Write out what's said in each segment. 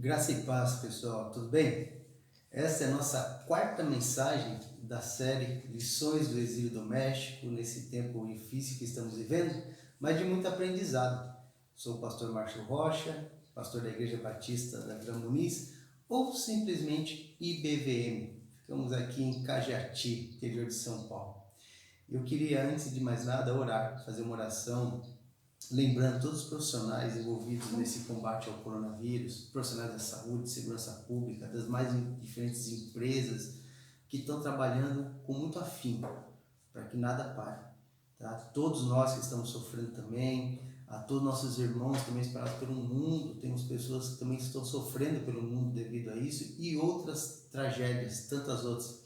Graça e paz, pessoal, tudo bem? Essa é a nossa quarta mensagem da série Lições do Exílio do México, nesse tempo difícil que estamos vivendo, mas de muito aprendizado. Sou o pastor Márcio Rocha, pastor da Igreja Batista da Vila Muniz, ou simplesmente IBVM. Ficamos aqui em Cajati, interior de São Paulo. Eu queria, antes de mais nada, orar, fazer uma oração, lembrando todos os profissionais envolvidos nesse combate ao coronavírus, profissionais da saúde, segurança pública, das mais diferentes empresas que estão trabalhando com muito afinco para que nada pare. Tá? Todos nós que estamos sofrendo também, a todos nossos irmãos também espalhados pelo mundo, temos pessoas que também estão sofrendo pelo mundo devido a isso e outras tragédias, tantas outras.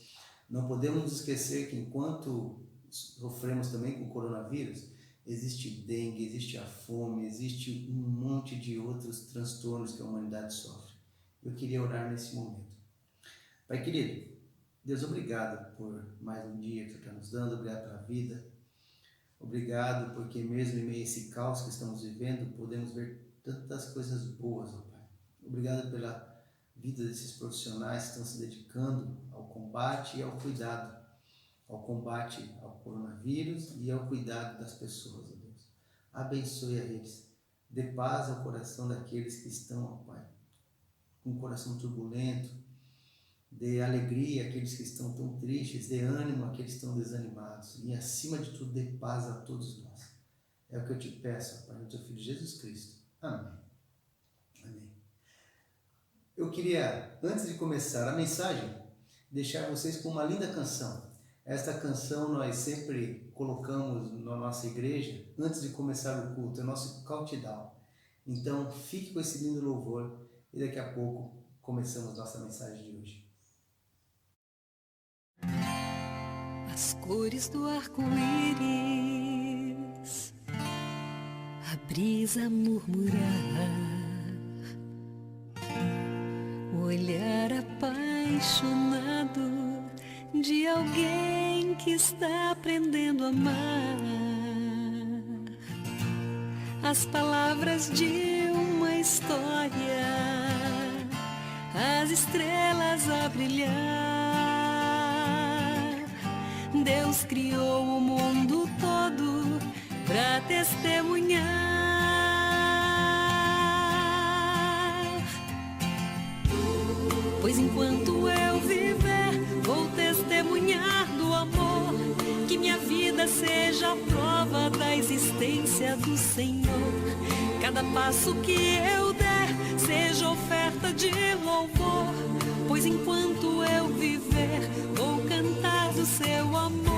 Não podemos esquecer que enquanto sofremos também com o coronavírus, existe dengue, existe a fome, existe um monte de outros transtornos que a humanidade sofre. Eu queria orar nesse momento. Pai querido, Deus, obrigado por mais um dia que o Senhor está nos dando, obrigado pela vida. Obrigado porque mesmo em meio a esse caos que estamos vivendo, podemos ver tantas coisas boas, ó Pai. Obrigado pela vida desses profissionais que estão se dedicando ao combate e ao cuidado. Ao combate ao coronavírus e ao cuidado das pessoas, ó Deus. Abençoe a eles. Dê paz ao coração daqueles que estão, ó Pai, com o coração turbulento. Dê alegria àqueles que estão tão tristes. Dê ânimo àqueles que estão desanimados. E, acima de tudo, dê paz a todos nós. É o que eu te peço, ó Pai, no teu Filho Jesus Cristo. Amém. Amém. Eu queria, antes de começar a mensagem, deixar vocês com uma linda canção. Esta canção nós sempre colocamos na nossa igreja antes de começar o culto, é o nosso countdown. Então fique com esse lindo louvor e daqui a pouco começamos nossa mensagem de hoje. As cores do arco-íris, a brisa murmurar, o olhar apaixonado de alguém que está aprendendo a amar, as palavras de uma história, as estrelas a brilhar. Deus criou o mundo todo para testemunhar, pois enquanto eu viver, vou testemunhar do amor, que minha vida seja a prova da existência do Senhor. Cada passo que eu der seja oferta de louvor, pois enquanto eu viver, vou cantar do seu amor.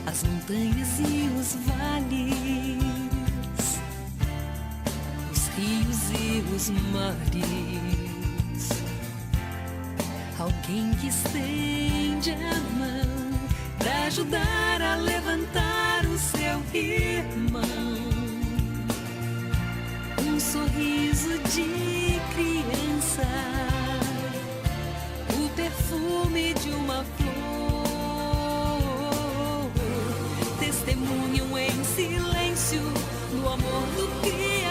As montanhas e os vales, rios e os mares, alguém que estende a mão para ajudar a levantar o seu irmão. Um sorriso de criança, o perfume de uma flor, testemunham em silêncio no amor do Criador.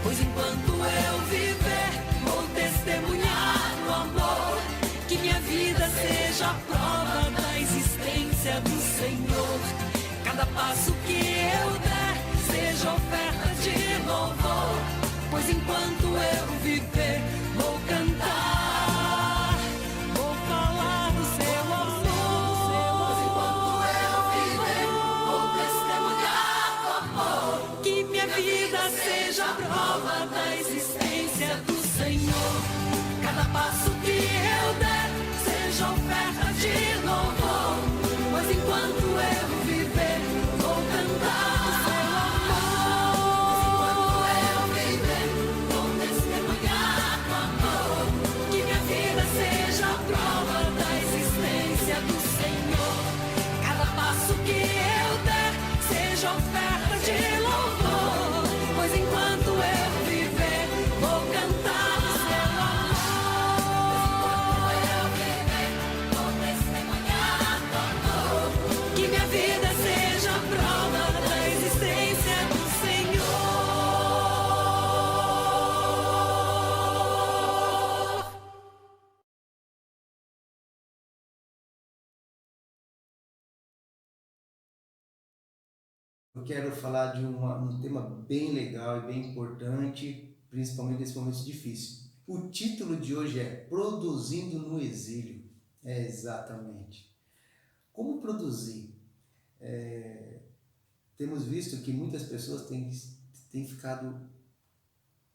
Pois enquanto eu viver, vou testemunhar o amor, que minha vida seja a prova da existência do Senhor. Cada passo que eu der seja oferta de louvor, pois enquanto eu viver, vou cantar, vou falar do seu amor. Pois enquanto eu viver, vou testemunhar o amor, que minha vida seja a prova da existência do Senhor. Cada passo que eu der seja oferta de louvor, pois enquanto eu viver, vou cantar do seu amor. Pois enquanto eu viver, vou testemunhar o amor, que minha vida seja a prova da existência do Senhor. Cada passo que eu der seja oferta de louvor, pois enquanto eu viver, vou cantar do seu amor. Pois enquanto eu viver, vou testemunhar Eu quero falar de um tema bem legal e bem importante, principalmente nesse momento difícil. O título de hoje é Produzindo no Exílio. É exatamente. Como produzir? Temos visto que muitas pessoas têm ficado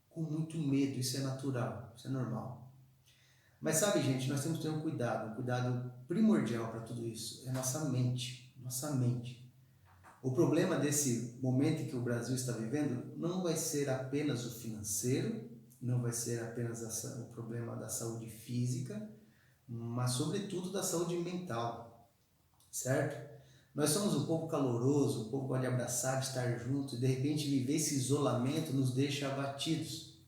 com muito medo, isso é natural, isso é normal. Mas sabe, gente, nós temos que ter um cuidado primordial para tudo isso, é nossa mente, nossa mente. O problema desse momento que o Brasil está vivendo não vai ser apenas o financeiro, não vai ser apenas o problema da saúde física, mas sobretudo da saúde mental, certo? Nós somos um povo caloroso, um povo que gosta de abraçar, de estar junto, e de repente viver esse isolamento nos deixa abatidos.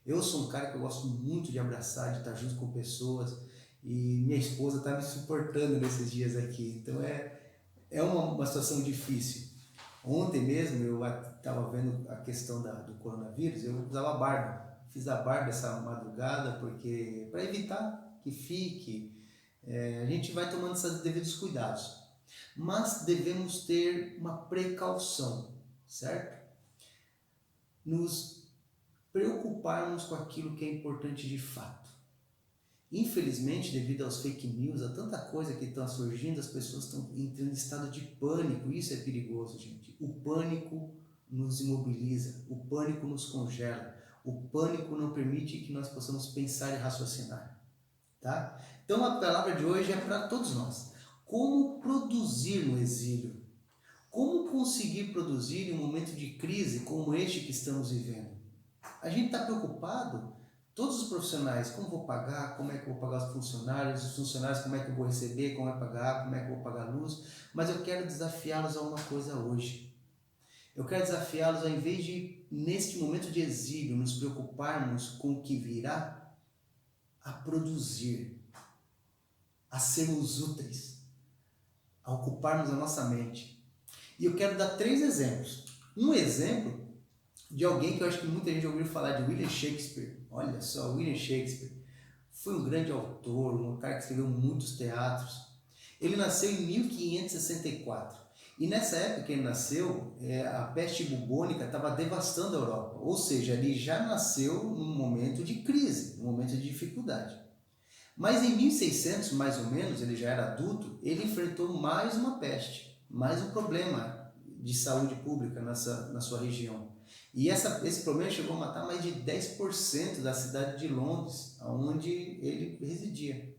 Eu sou um cara que eu gosto muito de abraçar, de estar junto com pessoas, e minha esposa está me suportando nesses dias aqui, então é uma situação difícil. Ontem mesmo eu estava vendo a questão do coronavírus, eu usava barba, fiz a barba essa madrugada porque para evitar que fique, a gente vai tomando esses devidos cuidados, mas devemos ter uma precaução, certo? Nos preocuparmos com aquilo que é importante de fato. Infelizmente, devido aos fake news, a tanta coisa que está surgindo, as pessoas estão entrando em estado de pânico. Isso é perigoso, gente. O pânico nos imobiliza, o pânico nos congela, o pânico não permite que nós possamos pensar e raciocinar, tá? Então a palavra de hoje é para todos nós. Como produzir no exílio? Como conseguir produzir em um momento de crise como este que estamos vivendo? A gente está preocupado. Todos os profissionais, como vou pagar, como é que eu vou pagar os funcionários, como é que eu vou receber, como é pagar, como é que eu vou pagar a luz, mas eu quero desafiá-los a uma coisa hoje. Eu quero desafiá-los, ao invés de, neste momento de exílio, nos preocuparmos com o que virá, a produzir, a sermos úteis, a ocuparmos a nossa mente. E eu quero dar 3 exemplos. Um exemplo de alguém que eu acho que muita gente ouviu falar, de William Shakespeare. Olha só, William Shakespeare foi um grande autor, um cara que escreveu muitos teatros. Ele nasceu em 1564 e nessa época que ele nasceu, a peste bubônica estava devastando a Europa, ou seja, ele já nasceu num momento de crise, num momento de dificuldade. Mas em 1600, mais ou menos, ele já era adulto, ele enfrentou mais uma peste, mais um problema de saúde pública na sua região. E esse problema chegou a matar mais de 10% da cidade de Londres, onde ele residia.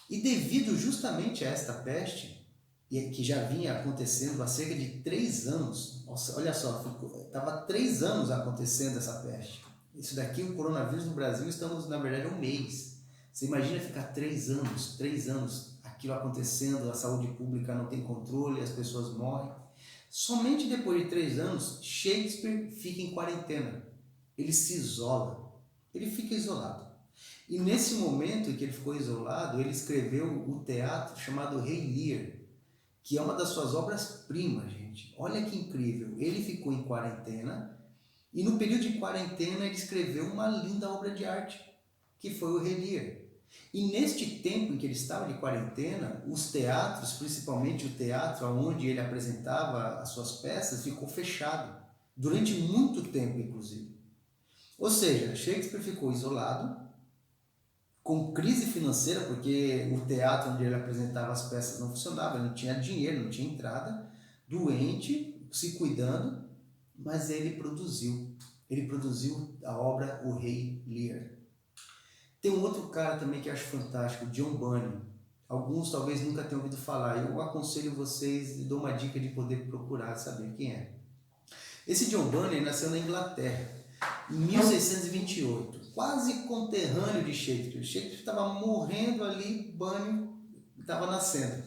E devido justamente a esta peste, que já vinha acontecendo há cerca de 3 anos, olha só, estava 3 anos acontecendo essa peste. Isso daqui, o coronavírus no Brasil, estamos na verdade um mês. Você imagina ficar 3 anos aquilo acontecendo, a saúde pública não tem controle, as pessoas morrem. Somente depois de 3 anos, Shakespeare fica em quarentena. Ele se isola, ele fica isolado. E nesse momento em que ele ficou isolado, ele escreveu o teatro chamado Rei Lear, que é uma das suas obras-primas, gente. Olha que incrível. Ele ficou em quarentena e no período de quarentena ele escreveu uma linda obra de arte, que foi o Rei Lear. E neste tempo em que ele estava de quarentena, os teatros, principalmente o teatro onde ele apresentava as suas peças, ficou fechado, durante muito tempo inclusive. Ou seja, Shakespeare ficou isolado, com crise financeira, porque o teatro onde ele apresentava as peças não funcionava, ele não tinha dinheiro, não tinha entrada, doente, se cuidando, mas ele produziu a obra O Rei Lear. Tem um outro cara também que eu acho fantástico, John Bunyan. Alguns talvez nunca tenham ouvido falar. Eu aconselho vocês e dou uma dica de poder procurar saber quem é. Esse John Bunyan nasceu na Inglaterra, em 1628, quase conterrâneo de Shakespeare. Shakespeare estava morrendo ali, Bunyan estava nascendo.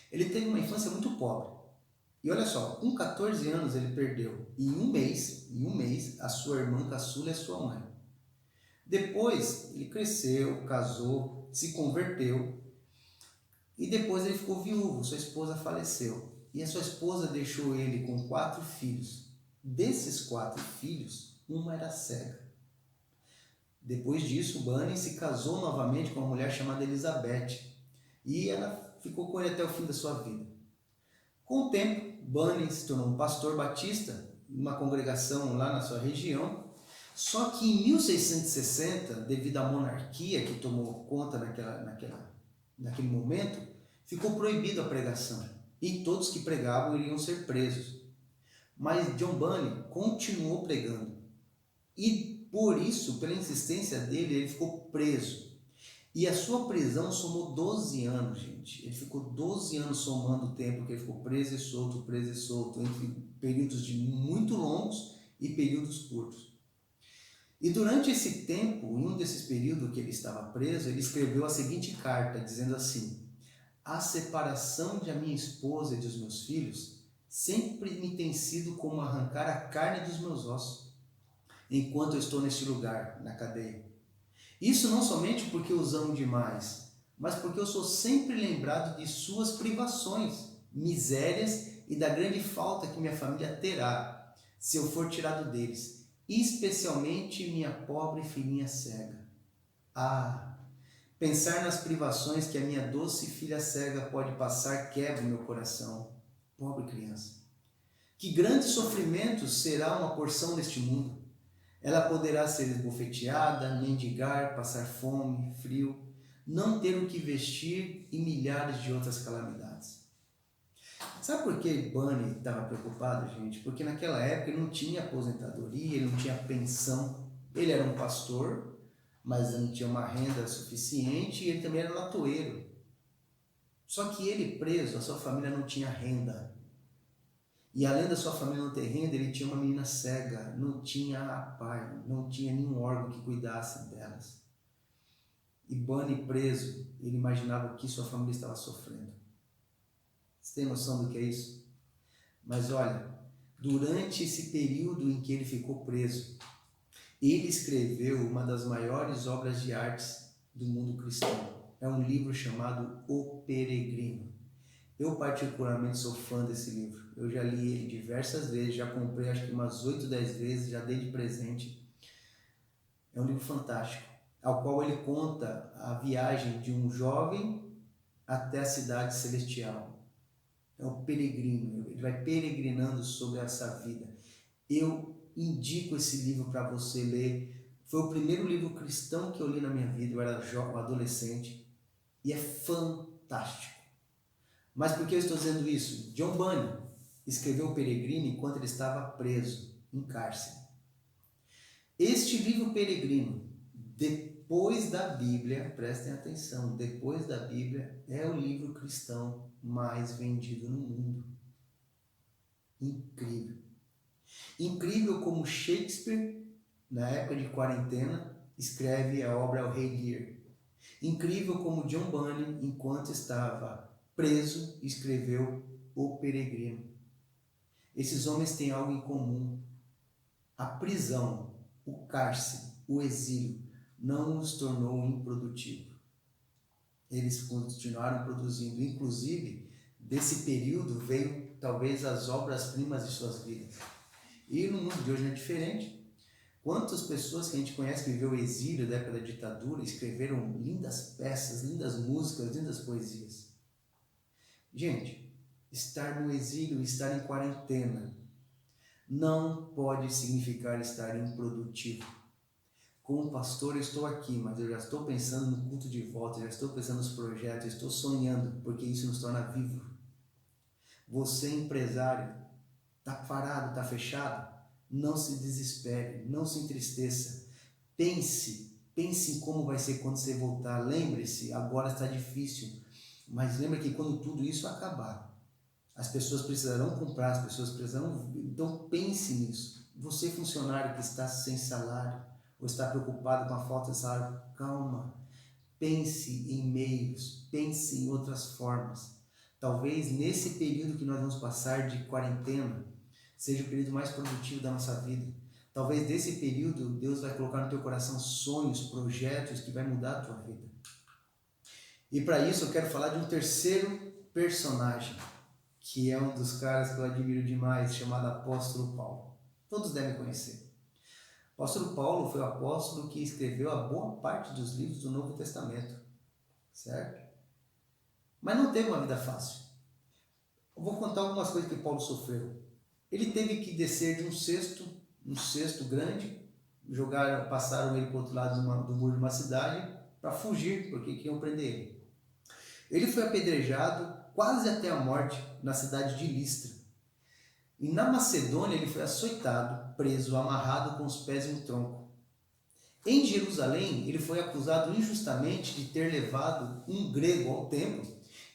Ele teve uma infância muito pobre. E olha só, com 14 anos ele perdeu, em um mês, a sua irmã caçula e a sua mãe. Depois ele cresceu, casou, se converteu e depois ele ficou viúvo, sua esposa faleceu. E a sua esposa deixou ele com 4 filhos. Desses 4 filhos, uma era cega. Depois disso, Bunyan se casou novamente com uma mulher chamada Elizabeth e ela ficou com ele até o fim da sua vida. Com o tempo, Bunny se tornou um pastor batista, uma congregação lá na sua região. Só que em 1660, devido à monarquia que tomou conta naquele momento, ficou proibida a pregação e todos que pregavam iriam ser presos. Mas John Bunny continuou pregando e por isso, pela insistência dele, ele ficou preso. E a sua prisão somou 12 anos, gente. Ele ficou 12 anos somando o tempo que ele ficou preso e solto, entre períodos de muito longos e períodos curtos. E durante esse tempo, em um desses períodos que ele estava preso, ele escreveu a seguinte carta, dizendo assim: a separação de a minha esposa e dos meus filhos sempre me tem sido como arrancar a carne dos meus ossos, enquanto eu estou neste lugar, na cadeia. Isso não somente porque os amo demais, mas porque eu sou sempre lembrado de suas privações, misérias e da grande falta que minha família terá se eu for tirado deles, especialmente minha pobre filhinha cega. Ah, pensar nas privações que a minha doce filha cega pode passar quebra o meu coração. Pobre criança. Que grande sofrimento será uma porção deste mundo. Ela poderá ser esbofeteada, mendigar, passar fome, frio, não ter o que vestir e milhares de outras calamidades. Sabe por que Bunny estava preocupado, gente? Porque naquela época ele não tinha aposentadoria, ele não tinha pensão. Ele era um pastor, mas não tinha uma renda suficiente e ele também era latoeiro. Só que ele preso, a sua família não tinha renda. E além da sua família não ter renda, ele tinha uma menina cega, não tinha pai, não tinha nenhum órgão que cuidasse delas. E Bunny preso, ele imaginava o que sua família estava sofrendo. Você tem noção do que é isso? Mas olha, durante esse período em que ele ficou preso, ele escreveu uma das maiores obras de artes do mundo cristão. É um livro chamado O Peregrino. Eu particularmente sou fã desse livro. Eu já li ele diversas vezes, já comprei acho que umas 8, 10 vezes, já dei de presente. É um livro fantástico, ao qual ele conta a viagem de um jovem até a cidade celestial. É um peregrino, ele vai peregrinando sobre essa vida. Eu indico esse livro para você ler. Foi o primeiro livro cristão que eu li na minha vida, eu era um adolescente, e é fantástico. Mas por que eu estou dizendo isso? John Bunny escreveu O Peregrino enquanto ele estava preso, em cárcere. Este livro Peregrino, depois da Bíblia, prestem atenção, depois da Bíblia, é o livro cristão mais vendido no mundo. Incrível. Incrível como Shakespeare, na época de quarentena, escreve a obra O Rei Lear. Incrível como John Bunny, enquanto estava preso, escreveu O Peregrino. Esses homens têm algo em comum. A prisão, o cárcere, o exílio não os tornou improdutivos. Eles continuaram produzindo. Inclusive, desse período veio talvez as obras-primas de suas vidas. E no mundo de hoje não é diferente. Quantas pessoas que a gente conhece que viveu o exílio da época da ditadura escreveram lindas peças, lindas músicas, lindas poesias. Gente, estar no exílio, estar em quarentena, não pode significar estar improdutivo. Como pastor, eu estou aqui, mas eu já estou pensando no culto de volta, já estou pensando nos projetos, estou sonhando, porque isso nos torna vivos. Você, empresário, está parado, está fechado? Não se desespere, não se entristeça. Pense em como vai ser quando você voltar. Lembre-se, agora está difícil, mas lembre que quando tudo isso acabar, as pessoas precisarão comprar, as pessoas precisarão... Então pense nisso. Você, funcionário que está sem salário, ou está preocupado com a falta de salário, calma. Pense em meios, pense em outras formas. Talvez nesse período que nós vamos passar de quarentena, seja o período mais produtivo da nossa vida. Talvez desse período Deus vai colocar no teu coração sonhos, projetos que vai mudar a tua vida. E para isso eu quero falar de um terceiro personagem, que é um dos caras que eu admiro demais, chamado Apóstolo Paulo. Todos devem conhecer. O apóstolo Paulo foi o apóstolo que escreveu a boa parte dos livros do Novo Testamento, certo? Mas não teve uma vida fácil. vou contar algumas coisas que Paulo sofreu. Ele teve que descer de um cesto grande, passaram ele para o outro lado do muro de uma cidade para fugir, porque queriam prender ele. Ele foi apedrejado quase até a morte na cidade de Listra. E na Macedônia ele foi açoitado, preso, amarrado com os pés em um tronco. Em Jerusalém ele foi acusado injustamente de ter levado um grego ao templo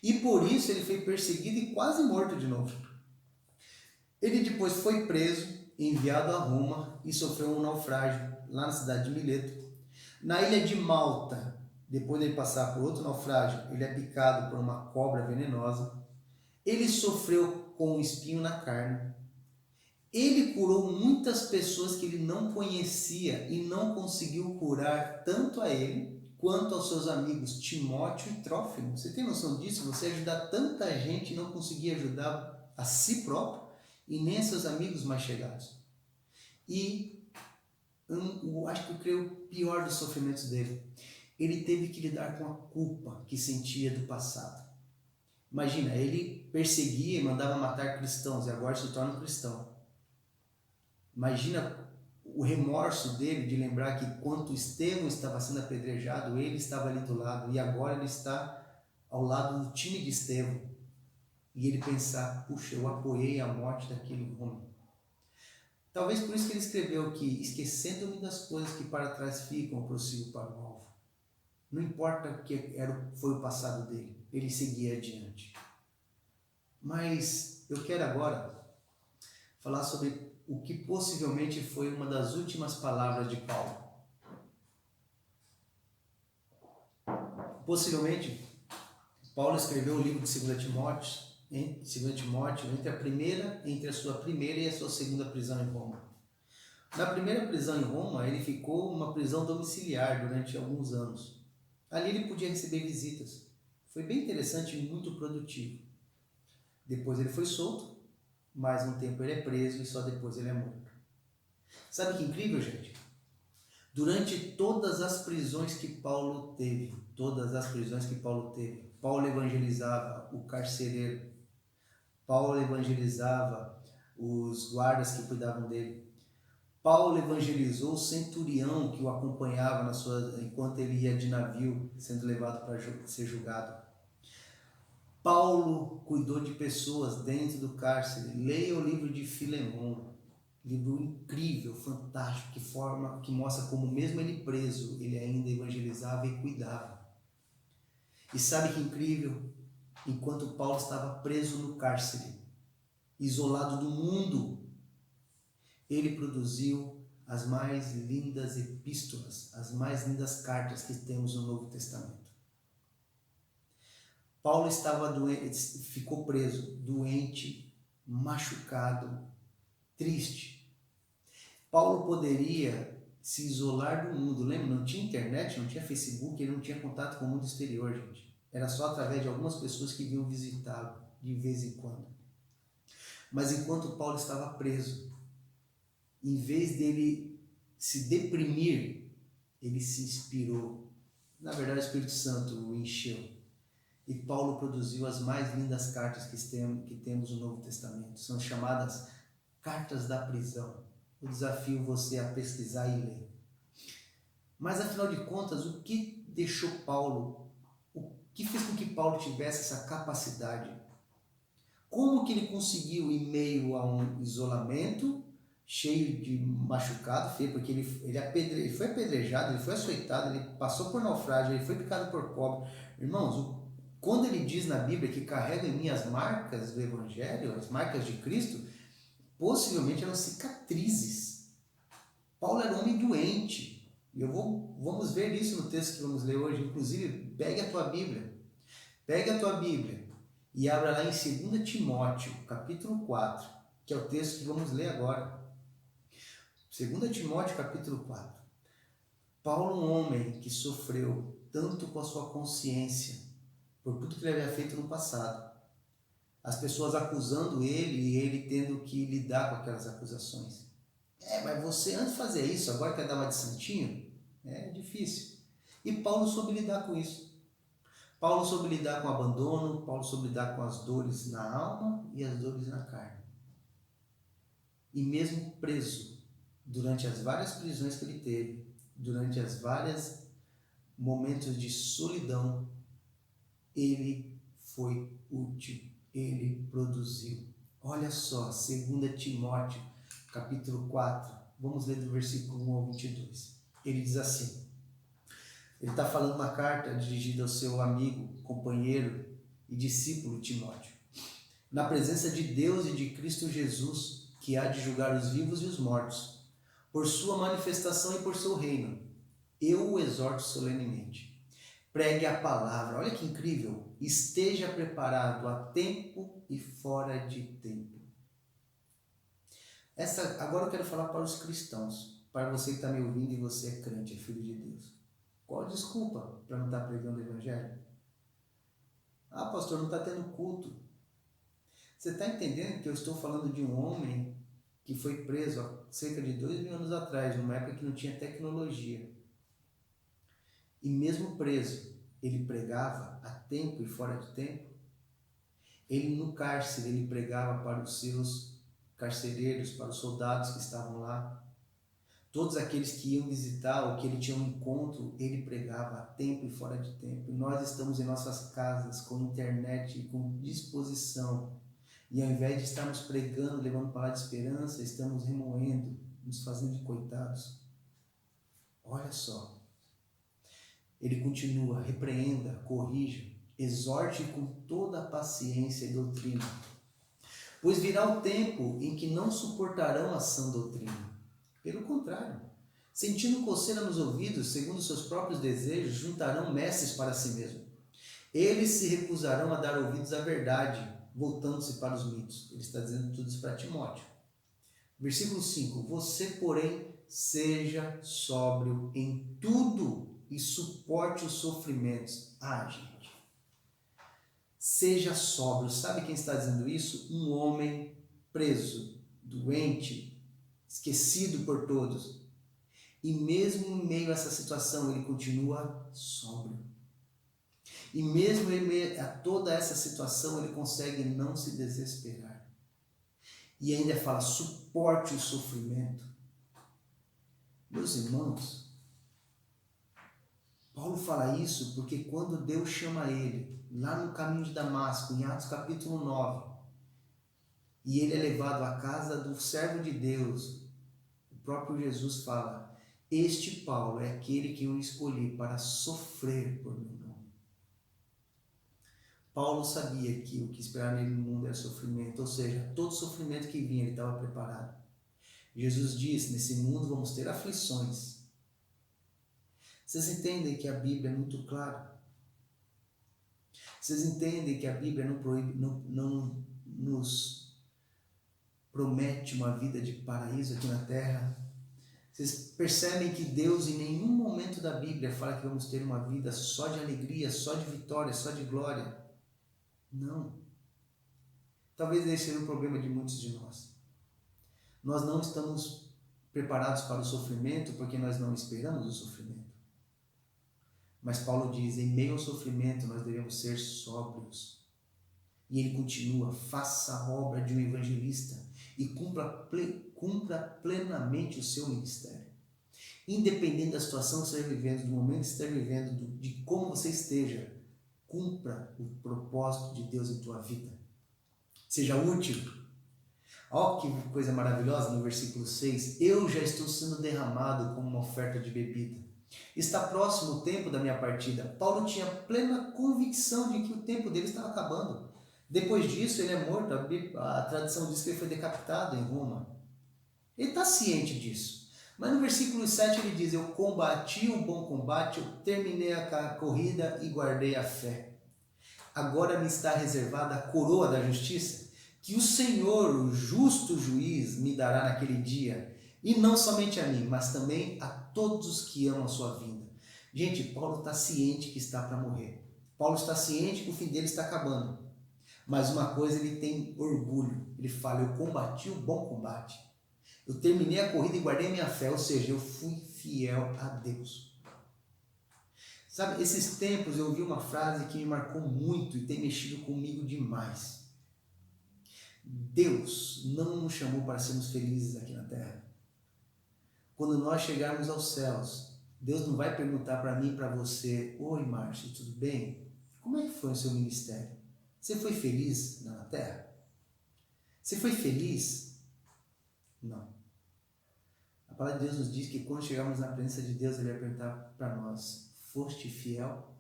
e por isso ele foi perseguido e quase morto de novo. Ele depois foi preso, enviado a Roma e sofreu um naufrágio lá na cidade de Mileto. Na ilha de Malta, depois de ele passar por outro naufrágio, ele é picado por uma cobra venenosa. Ele sofreu com um espinho na carne. Ele curou muitas pessoas que ele não conhecia e não conseguiu curar tanto a ele quanto aos seus amigos Timóteo e Trófimo. Você tem noção disso? Você ajudar tanta gente e não conseguir ajudar a si próprio e nem a seus amigos mais chegados. E acho que eu creio o pior dos sofrimentos dele. Ele teve que lidar com a culpa que sentia do passado. Imagina, ele perseguia e mandava matar cristãos e agora se torna um cristão. Imagina o remorso dele de lembrar que quando Estevão estava sendo apedrejado, ele estava ali do lado e agora ele está ao lado do time de Estevão. E ele pensar, puxa, eu apoiei a morte daquele homem. Talvez por isso que ele escreveu que, esquecendo-me das coisas que para trás ficam, eu prossigo para o alvo. Não importa o que foi o passado dele, ele seguia adiante. Mas eu quero agora falar sobre o que possivelmente foi uma das últimas palavras de Paulo. Possivelmente, Paulo escreveu o livro de 2 Timóteo, entre a sua primeira e a sua segunda prisão em Roma. Na primeira prisão em Roma, ele ficou numa prisão domiciliar durante alguns anos. Ali ele podia receber visitas. Foi bem interessante e muito produtivo. Depois ele foi solto, mais um tempo ele é preso e só depois ele é morto. Sabe que incrível, gente? Durante todas as prisões que Paulo teve, Paulo evangelizava o carcereiro, Paulo evangelizava os guardas que cuidavam dele, Paulo evangelizou o centurião que o acompanhava enquanto ele ia de navio sendo levado para ser julgado. Paulo cuidou de pessoas dentro do cárcere. Leia o livro de Filemão, livro incrível, fantástico, que mostra como mesmo ele preso, ele ainda evangelizava e cuidava. E sabe que incrível? Enquanto Paulo estava preso no cárcere, isolado do mundo, ele produziu as mais lindas epístolas, as mais lindas cartas que temos no Novo Testamento. Paulo estava doente, ficou preso, doente, machucado, triste. Paulo poderia se isolar do mundo. Lembra? Não tinha internet, não tinha Facebook, ele não tinha contato com o mundo exterior, gente. Era só através de algumas pessoas que vinham visitá-lo de vez em quando. Mas enquanto Paulo estava preso, em vez dele se deprimir, ele se inspirou. Na verdade, o Espírito Santo o encheu. E Paulo produziu as mais lindas cartas que temos no Novo Testamento. São chamadas cartas da prisão. Eu desafio você a pesquisar e ler. Mas, afinal de contas, o que deixou Paulo, o que fez com que Paulo tivesse essa capacidade? Como que ele conseguiu, em meio a um isolamento, cheio de machucado, feio, porque ele foi apedrejado, ele foi açoitado, ele passou por naufrágio, ele foi picado por cobra. Irmãos, quando ele diz na Bíblia que carrega em mim as marcas do Evangelho, as marcas de Cristo, possivelmente eram cicatrizes. Paulo era um homem doente. E vamos ver isso no texto que vamos ler hoje. Inclusive, pegue a tua Bíblia e abra lá em 2 Timóteo, capítulo 4, que é o texto que vamos ler agora. 2 Timóteo, capítulo 4. Paulo, um homem que sofreu tanto com a sua consciência, por tudo que ele havia feito no passado. As pessoas acusando ele e ele tendo que lidar com aquelas acusações. Mas você antes fazia isso, agora quer dar uma de santinho? É difícil. E Paulo soube lidar com isso. Paulo soube lidar com o abandono, Paulo soube lidar com as dores na alma e as dores na carne. E mesmo preso, durante as várias prisões que ele teve, durante as várias momentos de solidão, ele foi útil, ele produziu. Olha só, 2 Timóteo, capítulo 4, vamos ler do versículo 1 ao 22. Ele diz assim, ele está falando uma carta dirigida ao seu amigo, companheiro e discípulo Timóteo. Na presença de Deus e de Cristo Jesus, que há de julgar os vivos e os mortos, por sua manifestação e por seu reino, eu o exorto solenemente. Pregue a palavra, olha que incrível, esteja preparado a tempo e fora de tempo. Agora eu quero falar para os cristãos, para você que está me ouvindo e você é crente, é filho de Deus. Qual a desculpa para não estar pregando o evangelho? Ah, pastor, não está tendo culto. Você está entendendo que eu estou falando de um homem que foi preso há cerca de 2.000 anos atrás, numa época que não tinha tecnologia. E mesmo preso, ele pregava a tempo e fora de tempo. Ele no cárcere, ele pregava para os seus carcereiros, para os soldados que estavam lá. Todos aqueles que iam visitar ou que ele tinha um encontro, ele pregava a tempo e fora de tempo. E nós estamos em nossas casas com internet e com disposição. E ao invés de estarmos pregando, levando palavra de esperança, estamos remoendo, nos fazendo de coitados. Olha só. Ele continua, repreenda, corrija, exorte com toda a paciência e doutrina. Pois virá o tempo em que não suportarão a sã doutrina. Pelo contrário, sentindo coceira nos ouvidos, segundo seus próprios desejos, juntarão mestres para si mesmos. Eles se recusarão a dar ouvidos à verdade, voltando-se para os mitos. Ele está dizendo tudo isso para Timóteo. Versículo 5. Você, porém, seja sóbrio em tudo e suporte os sofrimentos. Ah, gente. Seja sóbrio. Sabe quem está dizendo isso? Um homem preso, doente, esquecido por todos. E mesmo em meio a essa situação, ele continua sóbrio. E mesmo em meio a toda essa situação, ele consegue não se desesperar. E ainda fala, suporte o sofrimento. Meus irmãos, Paulo fala isso porque quando Deus chama ele, lá no caminho de Damasco, em Atos capítulo 9, e ele é levado à casa do servo de Deus, o próprio Jesus fala, este Paulo é aquele que eu escolhi para sofrer por meu nome. Paulo sabia que o que esperava nele no mundo era sofrimento, ou seja, todo sofrimento que vinha ele estava preparado. Jesus diz, nesse mundo vamos ter aflições. Vocês entendem que a Bíblia é muito clara? Vocês entendem que a Bíblia não nos promete uma vida de paraíso aqui na terra? Vocês percebem que Deus em nenhum momento da Bíblia fala que vamos ter uma vida só de alegria, só de vitória, só de glória? Não. Talvez esse seja o problema de muitos de nós. Nós não estamos preparados para o sofrimento porque nós não esperamos o sofrimento. Mas Paulo diz, em meio ao sofrimento nós devemos ser sóbrios. E ele continua, faça a obra de um evangelista e cumpra plenamente o seu ministério. Independente da situação que você esteja vivendo, do momento que você esteja vivendo, de como você esteja, cumpra o propósito de Deus em tua vida. Seja útil. Olha que coisa maravilhosa no versículo 6. Eu já estou sendo derramado como uma oferta de bebida. Está próximo o tempo da minha partida. Paulo tinha plena convicção de que o tempo dele estava acabando. Depois disso, ele é morto. A tradição diz que ele foi decapitado em Roma. Ele está ciente disso. Mas no versículo 7 ele diz, eu combati o bom combate, eu terminei a corrida e guardei a fé. Agora me está reservada a coroa da justiça, que o Senhor, o justo juiz, me dará naquele dia. E não somente a mim, mas também a todos os que amam a sua vinda. Gente, Paulo está ciente que está para morrer. Paulo está ciente que o fim dele está acabando. Mas uma coisa ele tem orgulho. Ele fala, eu combati o bom combate. Eu terminei a corrida e guardei minha fé, ou seja, eu fui fiel a Deus. Sabe, esses tempos eu ouvi uma frase que me marcou muito e tem mexido comigo demais. Deus não nos chamou para sermos felizes aqui na terra. Quando nós chegarmos aos céus, Deus não vai perguntar para mim e para você: oi, Márcio, tudo bem? Como é que foi o seu ministério? Você foi feliz na terra? Você foi feliz? Não. A palavra de Deus nos diz que quando chegarmos na presença de Deus, Ele vai perguntar para nós: foste fiel?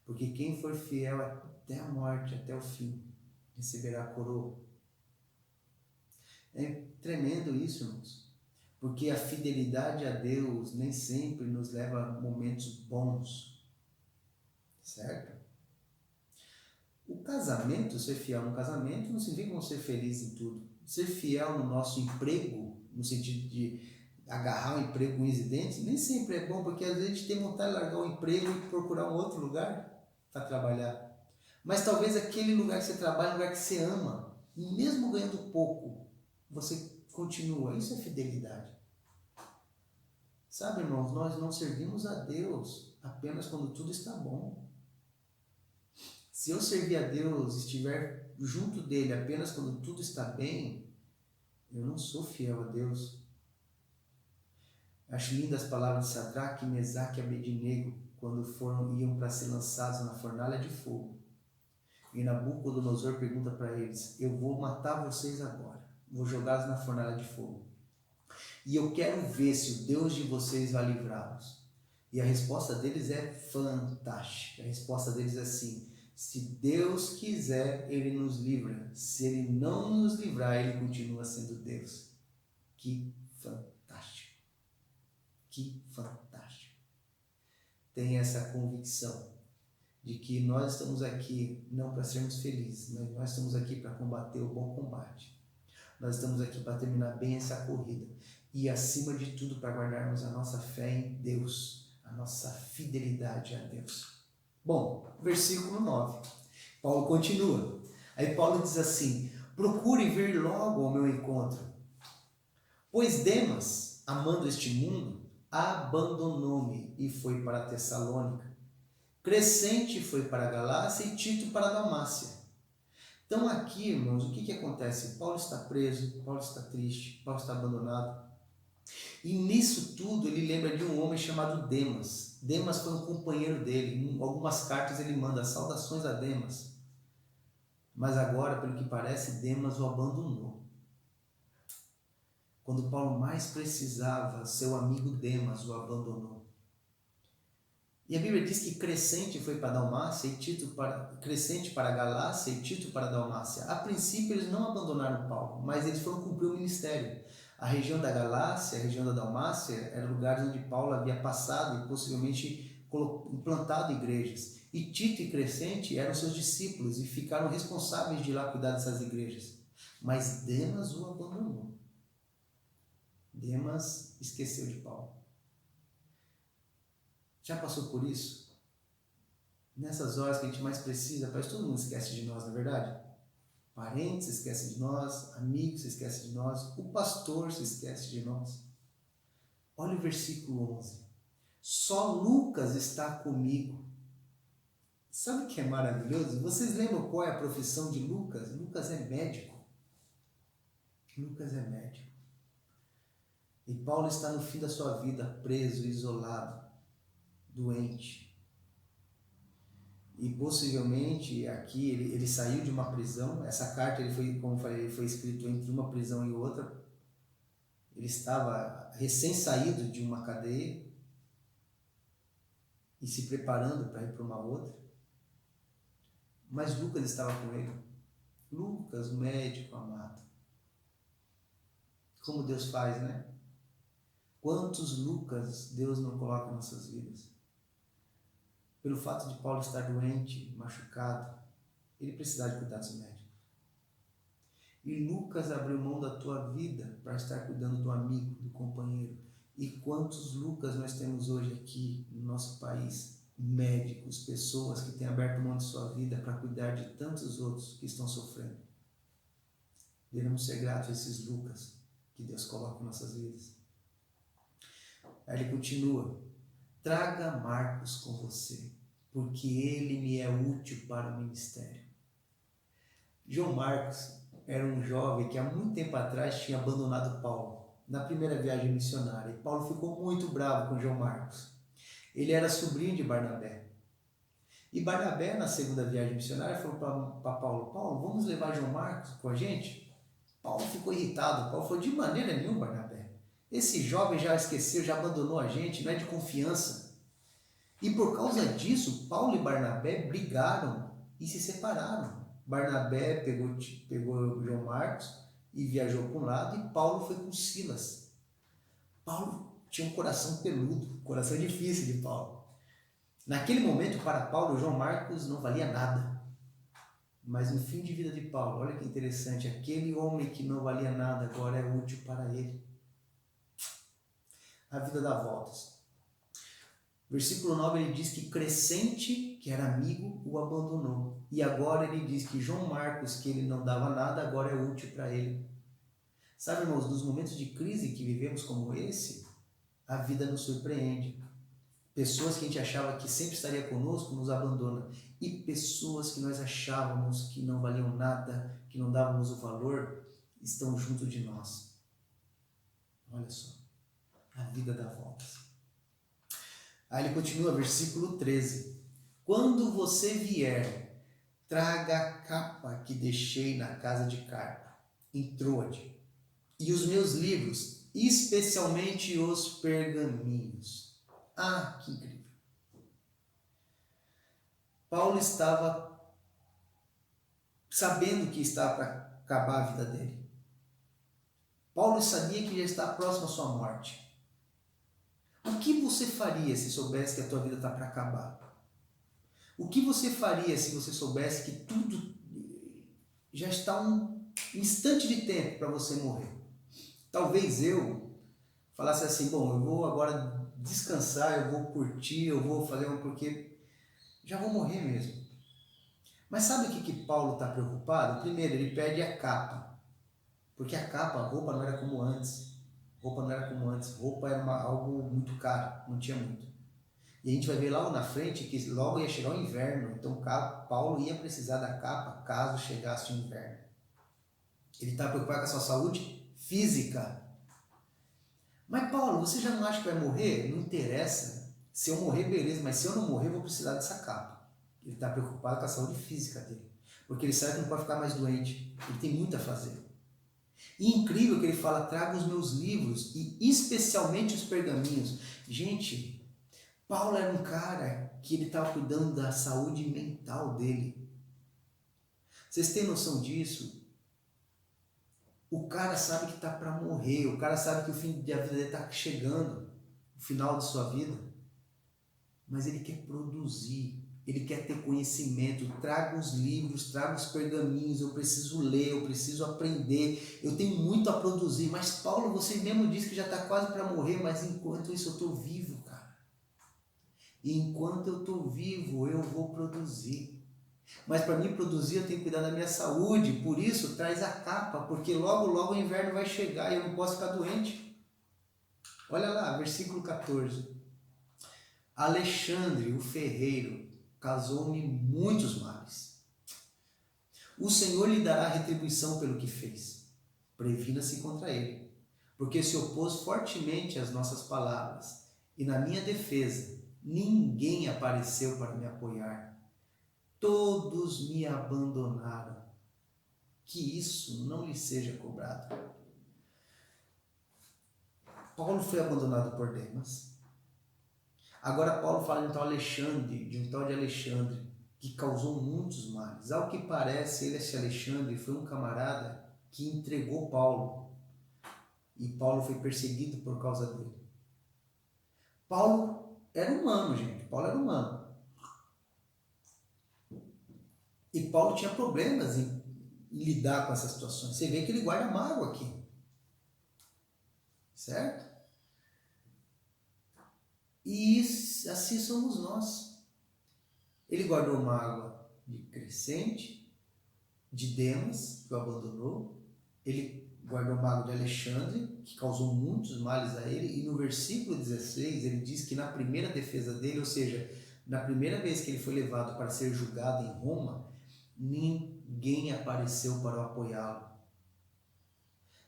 Porque quem for fiel até a morte, até o fim, receberá a coroa. É tremendo isso, irmãos. Porque a fidelidade a Deus nem sempre nos leva a momentos bons. Certo? O casamento, ser fiel no casamento, não significa ser feliz em tudo. Ser fiel no nosso emprego, no sentido de agarrar um emprego com unhas e dentes, nem sempre é bom, porque às vezes a gente tem vontade de largar o emprego e procurar um outro lugar para trabalhar. Mas talvez aquele lugar que você trabalha é um lugar que você ama, e mesmo ganhando pouco, você continua. Isso é fidelidade. Sabe, irmãos, nós não servimos a Deus apenas quando tudo está bom. Se eu servir a Deus, estiver junto dele apenas quando tudo está bem, eu não sou fiel a Deus. Acho lindas as palavras de Sadraque, Mesaque e Abednego quando iam para ser lançados na fornalha de fogo. E Nabucodonosor pergunta para eles: eu vou matar vocês agora, vou jogá-los na fornalha de fogo. E eu quero ver se o Deus de vocês vai livrá-los. E a resposta deles é fantástica. A resposta deles é assim: se Deus quiser, Ele nos livra. Se Ele não nos livrar, Ele continua sendo Deus. Que fantástico! Que fantástico! Tenha essa convicção de que nós estamos aqui não para sermos felizes, mas nós estamos aqui para combater o bom combate. Nós estamos aqui para terminar bem essa corrida. E acima de tudo para guardarmos a nossa fé em Deus, a nossa fidelidade a Deus. Bom, versículo 9, Paulo continua. Aí Paulo diz assim: procure vir logo ao meu encontro, pois Demas, amando este mundo, abandonou-me e foi para Tessalônica. Crescente foi para a Galácia e Tito para a Dalmácia. Então aqui, irmãos, o que acontece? Paulo está preso, Paulo está triste, Paulo está abandonado. E nisso tudo ele lembra de um homem chamado Demas. Demas foi um companheiro dele. Em algumas cartas ele manda saudações a Demas. Mas agora, pelo que parece, Demas o abandonou. Quando Paulo mais precisava, seu amigo Demas o abandonou. E a Bíblia diz que Crescente foi para a Dalmácia e Tito Crescente para a Galácia e Tito para a Dalmácia. A princípio eles não abandonaram Paulo, mas eles foram cumprir o ministério. A região da Galácia, a região da Dalmácia, eram lugares onde Paulo havia passado e possivelmente implantado igrejas. E Tito e Crescente eram seus discípulos e ficaram responsáveis de ir lá cuidar dessas igrejas. Mas Demas o abandonou. Demas esqueceu de Paulo. Já passou por isso? Nessas horas que a gente mais precisa, parece que todo mundo esquece de nós, não é verdade? Parentes se esquecem de nós, amigos se esquecem de nós, o pastor se esquece de nós. Olha o versículo 11. Só Lucas está comigo. Sabe o que é maravilhoso? Vocês lembram qual é a profissão de Lucas? Lucas é médico. Lucas é médico. E Paulo está no fim da sua vida, preso, isolado, doente. E possivelmente aqui ele saiu de uma prisão. Essa carta, ele foi, como eu falei, ele foi escrito entre uma prisão e outra. Ele estava recém-saído de uma cadeia e se preparando para ir para uma outra. Mas Lucas estava com ele. Lucas, o médico amado. Como Deus faz, né? Quantos Lucas Deus não coloca em nossas vidas? Pelo fato de Paulo estar doente, machucado, ele precisava de cuidados médicos. E Lucas abriu mão da tua vida para estar cuidando do amigo, do companheiro. E quantos Lucas nós temos hoje aqui no nosso país? Médicos, pessoas que têm aberto mão de sua vida para cuidar de tantos outros que estão sofrendo. Devemos ser gratos a esses Lucas que Deus coloca em nossas vidas. Aí ele continua. traga Marcos com você, porque ele me é útil para o ministério. João Marcos era um jovem que há muito tempo atrás tinha abandonado Paulo na primeira viagem missionária. E Paulo ficou muito bravo com João Marcos. Ele era sobrinho de Barnabé. E Barnabé, na segunda viagem missionária, falou para Paulo: Paulo, vamos levar João Marcos com a gente? Paulo ficou irritado. Paulo falou: de maneira nenhuma, Barnabé. Esse jovem já esqueceu, já abandonou a gente, não é de confiança. E por causa disso, Paulo e Barnabé brigaram e se separaram. Barnabé pegou João Marcos e viajou para um lado, e Paulo foi com Silas. Paulo tinha um coração peludo, coração difícil de Paulo. Naquele momento, para Paulo, João Marcos não valia nada. Mas no fim de vida de Paulo, olha que interessante, aquele homem que não valia nada agora é útil para ele. A vida dá voltas. Versículo 9, ele diz que Crescente, que era amigo, o abandonou. E agora ele diz que João Marcos, que ele não dava nada, agora é útil para ele. Sabe, irmãos, nos momentos de crise que vivemos como esse, a vida nos surpreende. Pessoas que a gente achava que sempre estaria conosco nos abandonam. E pessoas que nós achávamos que não valiam nada, que não dávamos o valor, estão junto de nós. Olha só, a vida dá voltas. Aí ele continua, versículo 13. Quando você vier, traga a capa que deixei na casa de Carpo, em Troade, e os meus livros, especialmente os pergaminhos. Ah, que incrível! Paulo estava sabendo que estava para acabar a vida dele. Paulo sabia que já está próximo à sua morte. O que você faria se soubesse que a tua vida está para acabar? O que você faria se você soubesse que tudo já está um instante de tempo para você morrer? Talvez eu falasse assim: bom, eu vou agora descansar, eu vou curtir, eu vou fazer porque já vou morrer mesmo. Mas sabe o que Paulo está preocupado? Primeiro, ele perde a capa, porque a capa, a roupa não era como antes. Roupa era algo muito caro, não tinha muito. E a gente vai ver logo na frente que logo ia chegar o inverno, então Paulo ia precisar da capa caso chegasse o inverno. Ele está preocupado com a sua saúde física. Mas Paulo, você já não acha que vai morrer? Não interessa. Se eu morrer, beleza, mas se eu não morrer, eu vou precisar dessa capa. Ele está preocupado com a saúde física dele, porque ele sabe que não pode ficar mais doente. Ele tem muito a fazer. E incrível que ele fala: traga os meus livros e especialmente os pergaminhos. Gente, Paulo era um cara que ele estava cuidando da saúde mental dele. Vocês têm noção disso? O cara sabe que está para morrer, o cara sabe que o fim da vida dele está chegando, o final de sua vida, mas ele quer produzir, ele quer ter conhecimento. Traga os livros, traga os pergaminhos, eu preciso ler, eu preciso aprender, eu tenho muito a produzir. Mas Paulo, você mesmo disse que já está quase para morrer, mas enquanto isso eu estou vivo, cara. E enquanto eu estou vivo, eu vou produzir. Mas para mim produzir, eu tenho que cuidar da minha saúde. Por isso, traz a capa, porque logo, logo o inverno vai chegar e eu não posso ficar doente. Olha lá, versículo 14. Alexandre, o ferreiro, causou-me muitos males. O Senhor lhe dará retribuição pelo que fez. Previna-se contra ele, porque se opôs fortemente às nossas palavras, e na minha defesa ninguém apareceu para me apoiar. Todos me abandonaram. Que isso não lhe seja cobrado. Paulo foi abandonado por Demas. Agora Paulo fala então Alexandre, de um tal de Alexandre, que causou muitos males. Ao que parece, esse Alexandre foi um camarada que entregou Paulo. E Paulo foi perseguido por causa dele. Paulo era humano, gente. Paulo era humano. E Paulo tinha problemas em lidar com essas situações. Você vê que ele guarda mágoa aqui. Certo? E assim somos nós. Ele guardou mágoa de Crescente, de Demas, que o abandonou. ele guardou mágoa de Alexandre, que causou muitos males a ele, e no versículo 16 ele diz que na primeira defesa dele, ou seja, na primeira vez que ele foi levado para ser julgado em Roma, ninguém apareceu para apoiá-lo.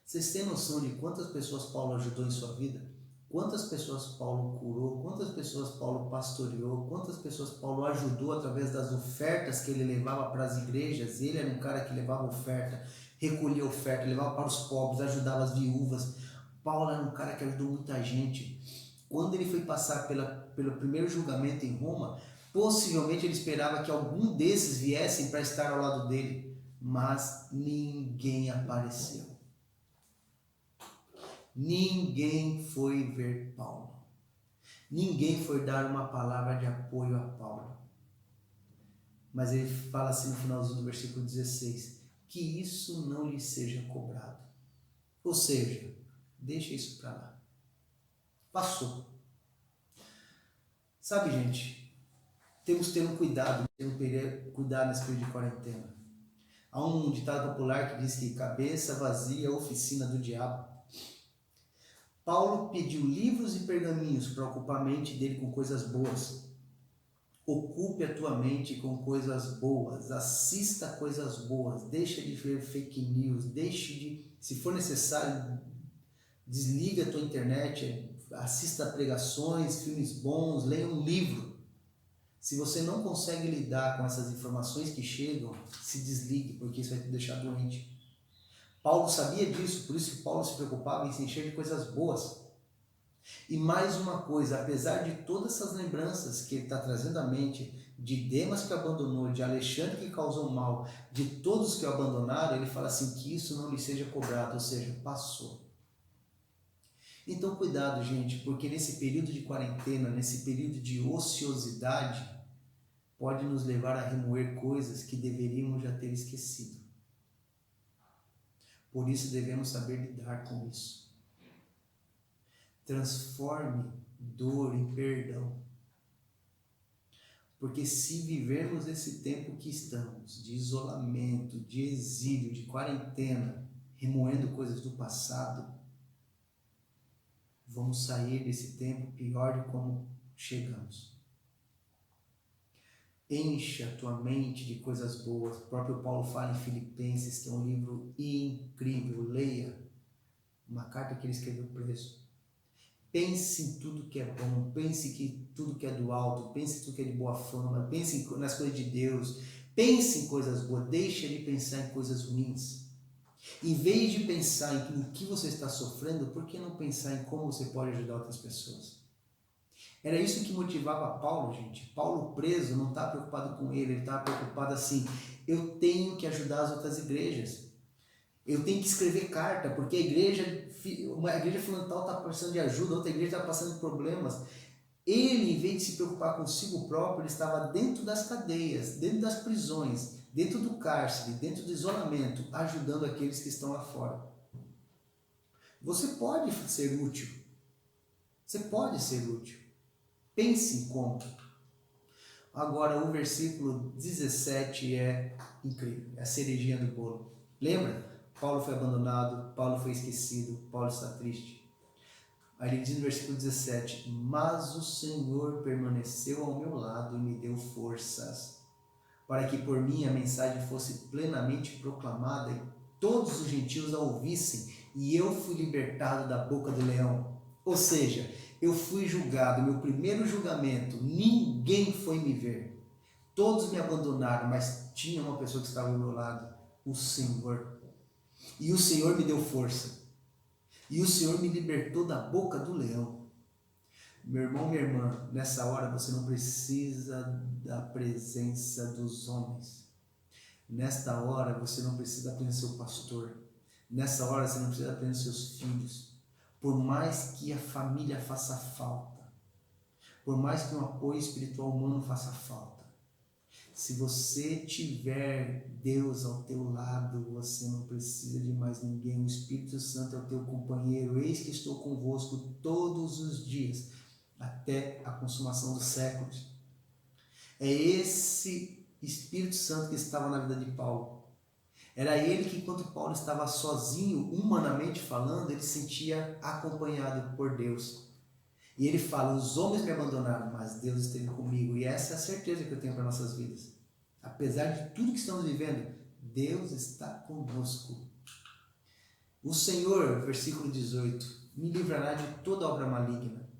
Vocês têm noção de quantas pessoas Paulo ajudou em sua vida? Quantas pessoas Paulo curou? Quantas pessoas Paulo pastoreou? Quantas pessoas Paulo ajudou através das ofertas que ele levava para as igrejas? Ele era um cara que levava oferta, recolhia oferta, levava para os pobres, ajudava as viúvas. Paulo era um cara que ajudou muita gente. Quando ele foi passar pelo primeiro julgamento em Roma, possivelmente ele esperava que algum desses viessem para estar ao lado dele, mas ninguém apareceu. Ninguém foi ver Paulo. Ninguém foi dar uma palavra de apoio a Paulo. Mas ele fala assim no finalzinho do versículo 16, que isso não lhe seja cobrado. Ou seja, deixa isso para lá. Passou. Sabe, gente, temos que ter um cuidado nesse período de quarentena. Há um ditado popular que diz que cabeça vazia é oficina do diabo. Paulo pediu livros e pergaminhos para ocupar a mente dele com coisas boas. Ocupe a tua mente com coisas boas, assista coisas boas, deixa de ver fake news, se for necessário, desliga a tua internet, assista pregações, filmes bons, leia um livro. Se você não consegue lidar com essas informações que chegam, se desligue, porque isso vai te deixar doente. Paulo sabia disso, por isso que Paulo se preocupava em se encher de coisas boas. E mais uma coisa, apesar de todas essas lembranças que ele está trazendo à mente, de Demas que abandonou, de Alexandre que causou mal, de todos que o abandonaram, ele fala assim, que isso não lhe seja cobrado, ou seja, passou. Então cuidado, gente, porque nesse período de quarentena, nesse período de ociosidade, pode nos levar a remoer coisas que deveríamos já ter esquecido. Por isso devemos saber lidar com isso. Transforme dor em perdão. Porque se vivermos esse tempo que estamos, de isolamento, de exílio, de quarentena, remoendo coisas do passado, vamos sair desse tempo pior de como chegamos. Encha a tua mente de coisas boas. O próprio Paulo fala em Filipenses, que é um livro incrível. Leia uma carta que ele escreveu preso. Pense em tudo que é bom, pense em tudo que é do alto, pense em tudo que é de boa fama, pense nas coisas de Deus, pense em coisas boas, deixa de pensar em coisas ruins. Em vez de pensar em o que você está sofrendo, por que não pensar em como você pode ajudar outras pessoas? Era isso que motivava Paulo, gente. Paulo preso não está preocupado com ele está preocupado assim, eu tenho que ajudar as outras igrejas. Eu tenho que escrever carta, porque uma igreja fundamental está precisando de ajuda, outra igreja está passando por problemas. Ele, em vez de se preocupar consigo próprio, ele estava dentro das cadeias, dentro das prisões, dentro do cárcere, dentro do isolamento, ajudando aqueles que estão lá fora. Você pode ser útil. Você pode ser útil. Pense em como. Agora, o versículo 17 é incrível, é a cerejinha do bolo. Lembra? Paulo foi abandonado, Paulo foi esquecido, Paulo está triste. Aí ele diz no versículo 17, mas o Senhor permaneceu ao meu lado e me deu forças, para que por mim a mensagem fosse plenamente proclamada e todos os gentios a ouvissem, e eu fui libertado da boca do leão. Ou seja, eu fui julgado, meu primeiro julgamento, ninguém foi me ver. Todos me abandonaram, mas tinha uma pessoa que estava ao meu lado, o Senhor. E o Senhor me deu força. E o Senhor me libertou da boca do leão. Meu irmão, minha irmã, nessa hora você não precisa da presença dos homens. Nesta hora você não precisa da presença do seu pastor. Nessa hora você não precisa da presença dos seus filhos. Por mais que a família faça falta, por mais que um apoio espiritual humano faça falta, se você tiver Deus ao teu lado, você não precisa de mais ninguém. O Espírito Santo é o teu companheiro. Eis que estou convosco todos os dias, até a consumação dos séculos. É esse Espírito Santo que estava na vida de Paulo. Era ele que, enquanto Paulo estava sozinho, humanamente falando, ele se sentia acompanhado por Deus. E ele fala: os homens me abandonaram, mas Deus esteve comigo. E essa é a certeza que eu tenho para nossas vidas. Apesar de tudo que estamos vivendo, Deus está conosco. O Senhor, versículo 18, me livrará de toda obra maligna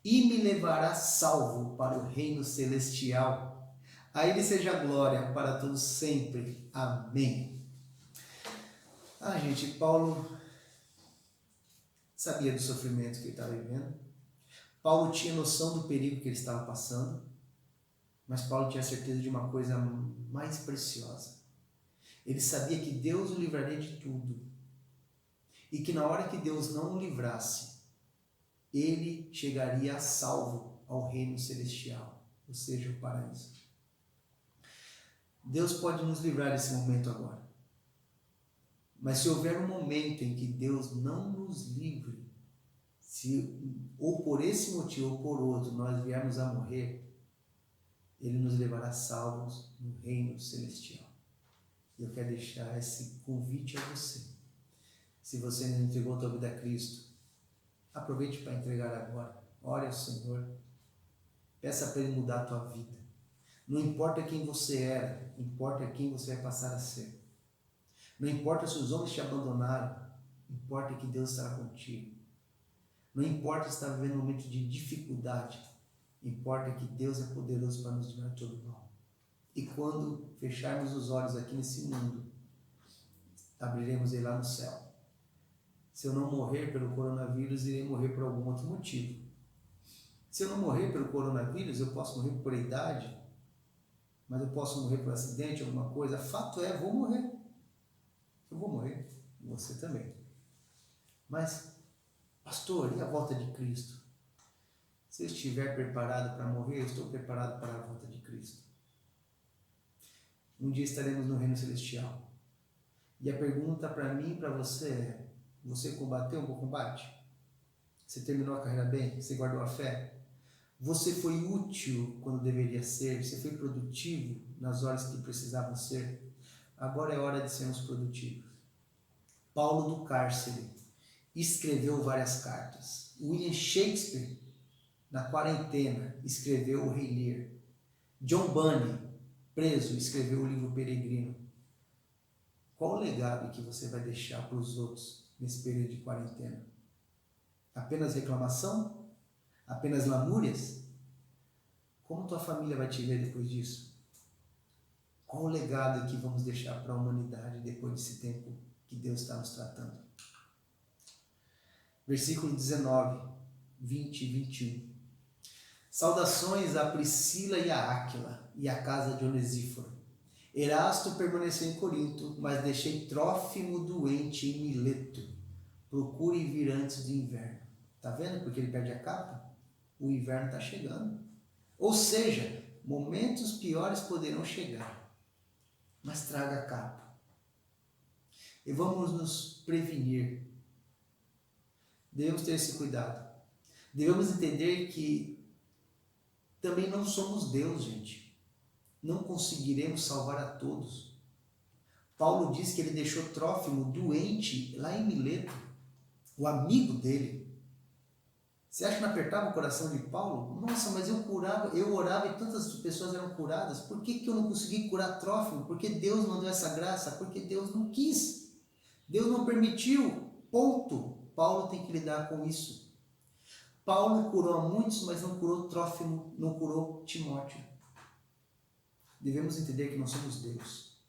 e me levará salvo para o reino celestial. A Ele seja glória para todos sempre. Amém. Gente, Paulo sabia do sofrimento que ele estava vivendo. Paulo tinha noção do perigo que ele estava passando, mas Paulo tinha certeza de uma coisa mais preciosa. Ele sabia que Deus o livraria de tudo e que na hora que Deus não o livrasse, ele chegaria a salvo ao reino celestial, ou seja, o paraíso. Deus pode nos livrar desse momento agora, mas se houver um momento em que Deus não nos livre, se ou por esse motivo ou por outro nós viermos a morrer, Ele nos levará salvos no reino celestial. E eu quero deixar esse convite a você. Se você ainda não entregou a tua vida a Cristo, aproveite para entregar agora. Ore ao Senhor. Peça para Ele mudar a tua vida. Não importa quem você era, importa quem você vai passar a ser. Não importa se os homens te abandonaram, importa que Deus estará contigo. Não importa se está vivendo um momento de dificuldade, importa que Deus é poderoso para nos livrar de todo mal. E quando fecharmos os olhos aqui nesse mundo, abriremos ele lá no céu. Se eu não morrer pelo coronavírus, irei morrer por algum outro motivo. Se eu não morrer pelo coronavírus, eu posso morrer por idade, mas eu posso morrer por acidente, alguma coisa. Fato é, vou morrer. Eu vou morrer. Você também. Mas, pastor, e a volta de Cristo? Se eu estiver preparado para morrer, eu estou preparado para a volta de Cristo. Um dia estaremos no reino celestial. E a pergunta para mim e para você é: você combateu o bom combate? Você terminou a carreira bem? Você guardou a fé? Você foi útil quando deveria ser? Você foi produtivo nas horas que precisavam ser? Agora é hora de sermos produtivos. Paulo do cárcere escreveu várias cartas. William Shakespeare, na quarentena, escreveu O Rei Lear. John Bunyan, preso, escreveu o livro Peregrino. Qual o legado que você vai deixar para os outros nesse período de quarentena? Apenas reclamação? Apenas lamúrias? Como tua família vai te ver depois disso? Qual o legado que vamos deixar para a humanidade depois desse tempo que Deus está nos tratando? Versículo 19, 20 e 21. Saudações a Priscila e a Áquila e a casa de Onesíforo. Erasto permaneceu em Corinto, mas deixei Trófimo doente em Mileto. Procure vir antes do inverno. Está vendo porque ele perde a capa? O inverno está chegando. Ou seja, momentos piores poderão chegar. Mas traga a capa. E vamos nos prevenir. Devemos ter esse cuidado. Devemos entender que também não somos Deus, gente. Não conseguiremos salvar a todos. Paulo diz que ele deixou Trófimo doente lá em Mileto, o amigo dele. Você acha que não apertava o coração de Paulo? Nossa, mas eu orava e tantas pessoas eram curadas. Por que eu não consegui curar Trófimo? Porque Deus mandou essa graça? Porque Deus não quis. Deus não permitiu. Ponto. Paulo tem que lidar com isso. Paulo curou a muitos, mas não curou Trófimo, não curou Timóteo. Devemos entender que nós somos Deus.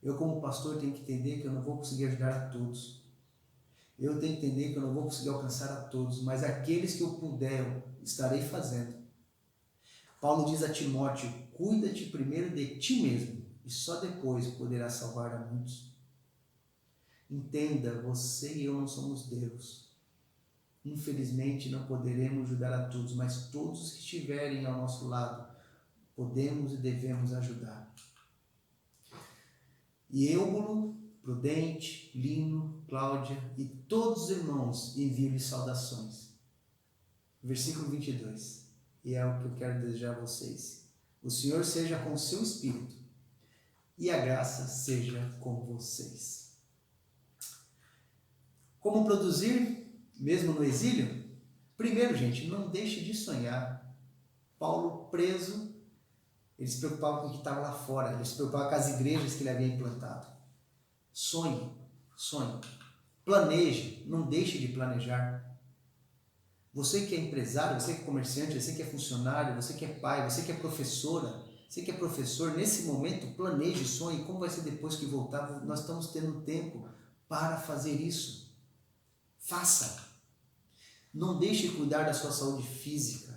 Eu, como pastor, tenho que entender que eu não vou conseguir ajudar a todos. Eu tenho que entender que eu não vou conseguir alcançar a todos, mas aqueles que eu puder, estarei fazendo. Paulo diz a Timóteo: cuida-te primeiro de ti mesmo, e só depois poderás salvar a muitos. Entenda, você e eu não somos Deus. Infelizmente não poderemos ajudar a todos, mas todos que estiverem ao nosso lado, podemos e devemos ajudar. E Eubulo, Prudente, Lino, Cláudia e todos os irmãos enviam-lhes saudações. Versículo 22. E é o que eu quero desejar a vocês. O Senhor seja com o seu espírito. e a graça seja com vocês. Como produzir, mesmo no exílio? Primeiro, gente, não deixe de sonhar. Paulo preso, ele se preocupava com o que estava lá fora, ele se preocupava com as igrejas que ele havia implantado. Sonhe, sonhe. Planeje, não deixe de planejar. Você que é empresário, você que é comerciante, você que é funcionário, você que é pai, você que é professora, você que é professor, nesse momento planeje, sonhe, como vai ser depois que voltar. Nós estamos tendo tempo para fazer isso. Faça. Não deixe de cuidar da sua saúde física.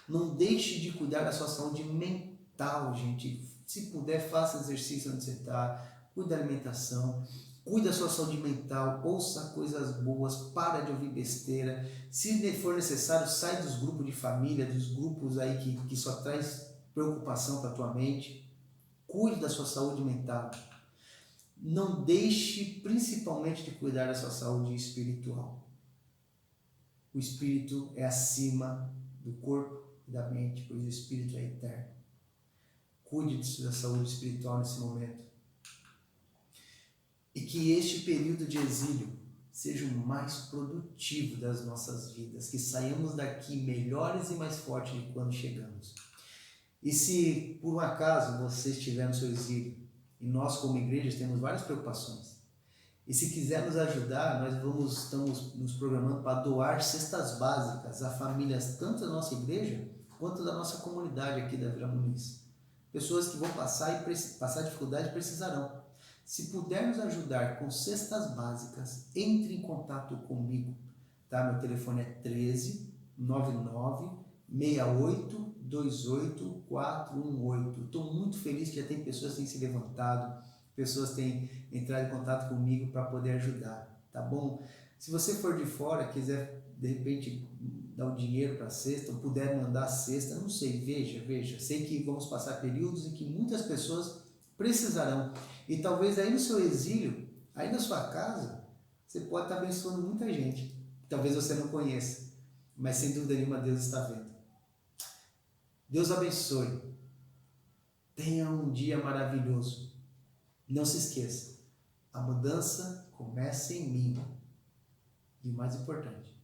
Não deixe de cuidar da sua saúde mental, gente. Se puder, faça exercício onde você está, cuide da alimentação, cuide da sua saúde mental, ouça coisas boas, para de ouvir besteira. Se for necessário, sai dos grupos de família, dos grupos aí que só traz preocupação para a tua mente. Cuide da sua saúde mental. Não deixe principalmente de cuidar da sua saúde espiritual. O espírito é acima do corpo e da mente, pois o espírito é eterno. Cuide da saúde espiritual nesse momento. E que este período de exílio seja o mais produtivo das nossas vidas, que saiamos daqui melhores e mais fortes de quando chegamos. E se por um acaso você estiver no seu exílio, e nós como igreja temos várias preocupações, e se quiser nos ajudar, nós estamos nos programando para doar cestas básicas a famílias tanto da nossa igreja quanto da nossa comunidade aqui da Vila Muniz. Pessoas que vão passar dificuldade precisarão. Se puder nos ajudar com cestas básicas, entre em contato comigo. Tá? Meu telefone é 13 99 68 28 418. Estou muito feliz que já tem pessoas que têm se levantado, pessoas têm entrado em contato comigo para poder ajudar, tá bom? Se você for de fora, quiser de repente dar um dinheiro para a cesta, ou puder mandar a cesta, não sei, veja. Sei que vamos passar períodos em que muitas pessoas precisarão. E talvez aí no seu exílio, aí na sua casa, você pode estar abençoando muita gente. Talvez você não conheça, mas sem dúvida nenhuma Deus está vendo. Deus abençoe. Tenha um dia maravilhoso. Não se esqueça, a mudança começa em mim. E o mais importante,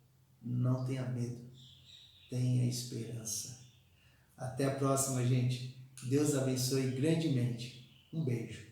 não tenha medo, tenha esperança. Até a próxima, gente. Deus abençoe grandemente. Um beijo.